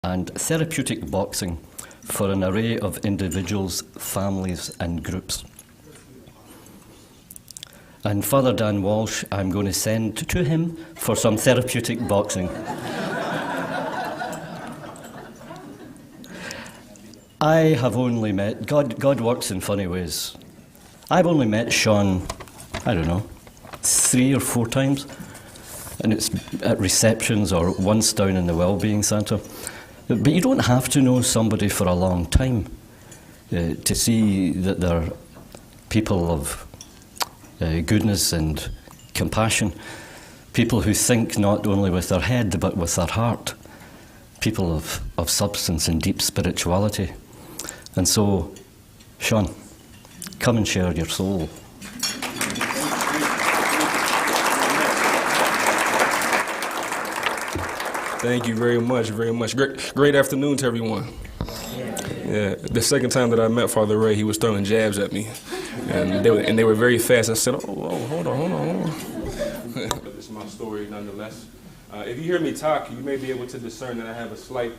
and therapeutic boxing for an array of individuals, families and groups. And Father Dan Walsh, I'm going to send to him for some therapeutic boxing. I have only met, God works in funny ways. I've only met Shawn, I don't know, 3 or 4 times. And it's at receptions or once down in the Wellbeing Centre. But you don't have to know somebody for a long time to see that they're people of goodness and compassion, people who think not only with their head but with their heart, people of substance and deep spirituality. And so, Shawn, come and share your soul. Thank you very much, very much. Great afternoon to everyone. Yeah, the second time that I met Father Ray, he was throwing jabs at me, and they were very fast. I said, oh, hold on. This is my story nonetheless. If you hear me talk, you may be able to discern that I have a slight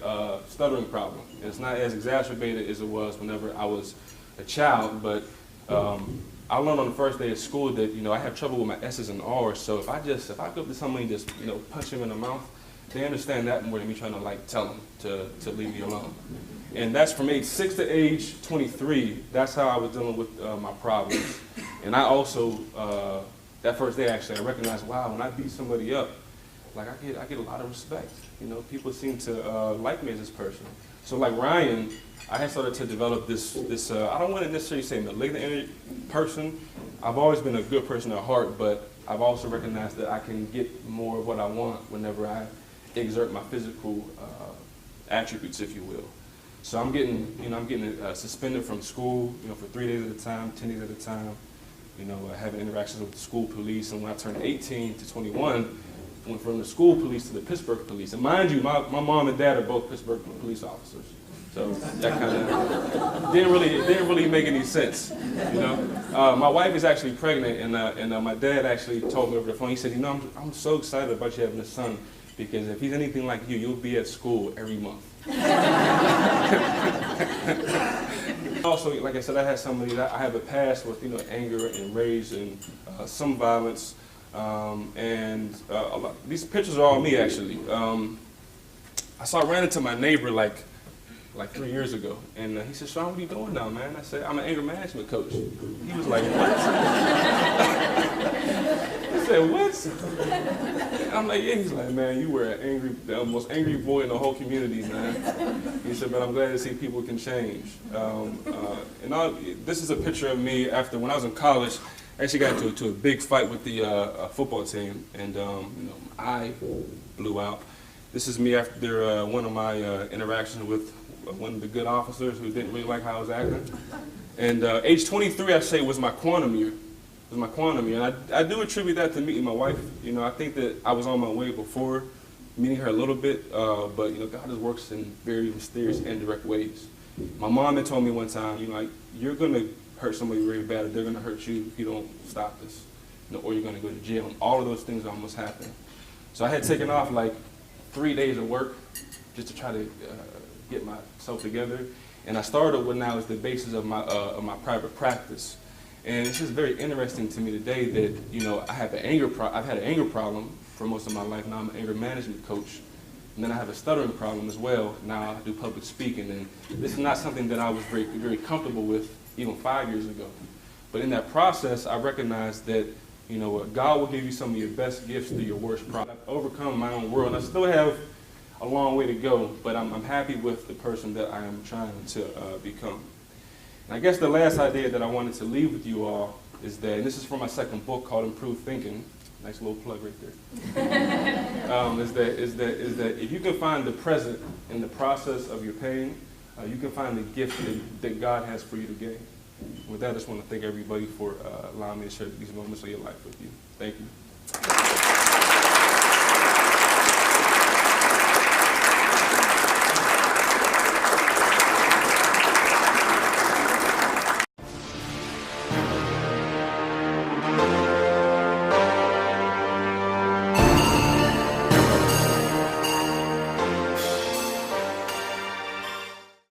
stuttering problem. It's not as exacerbated as it was whenever I was a child, but I learned on the first day of school that, I have trouble with my S's and R's, so if I go up to somebody and just, punch him in the mouth, they understand that more than me trying to tell them to leave me alone. And that's from age 6 to age 23. That's how I was dealing with my problems. And I also, that first day actually, I recognized, wow, when I beat somebody up, I get a lot of respect. People seem to like me as this person. So like Ryan, I had started to develop this I don't want to necessarily say malignant person. I've always been a good person at heart, but I've also recognized that I can get more of what I want whenever I exert my physical attributes, if you will. So I'm getting suspended from school, for 3 days at a time, 10 days at a time. Having interactions with the school police. And when I turned 18 to 21, I went from the school police to the Pittsburgh police. And mind you, my mom and dad are both Pittsburgh police officers. So that kind of didn't really make any sense. My wife is actually pregnant, and my dad actually told me over the phone. He said, I'm so excited about you having a son, because if he's anything like you, you'll be at school every month. Also, like I said, I have a past with anger and rage and some violence, and these pictures are all me actually. I ran into my neighbor like 3 years ago, and he said, "Shawn, what are you doing now, man?" I said, "I'm an anger management coach." He was like, "What?" I said, "What?" And I'm like, "Yeah." He's like, "Man, you were the most angry boy in the whole community, man." He said, "But I'm glad to see people can change." This is a picture of me after when I was in college. I actually got into a big fight with the football team, and my eye blew out. This is me after one of my interactions with one of the good officers who didn't really like how I was acting. And age 23, I say, was my quantum year. It was my quantum year. And I do attribute that to meeting my wife. I think that I was on my way before meeting her a little bit, but God just works in very mysterious and direct ways. My mom had told me one time, you're going to hurt somebody very bad, or they're going to hurt you if you don't stop this, or you're going to go to jail. And all of those things almost happened. So I had taken off 3 days of work just to try to get myself together, and I started what now is the basis of my private practice. And it's just very interesting to me today that I've had an anger problem for most of my life. Now I'm an anger management coach, and then I have a stuttering problem as well. Now I do public speaking, and this is not something that I was very, very comfortable with even 5 years ago. But in that process, I recognized that God will give you some of your best gifts through your worst problem. I've overcome my own world, and I still have a long way to go, but I'm happy with the person that I am trying to become. And I guess the last idea that I wanted to leave with you all is that, and this is from my second book called Improved Thinking, nice little plug right there, is that if you can find the present in the process of your pain, you can find the gift that God has for you to gain. With that, I just want to thank everybody for allowing me to share these moments of your life with you. Thank you.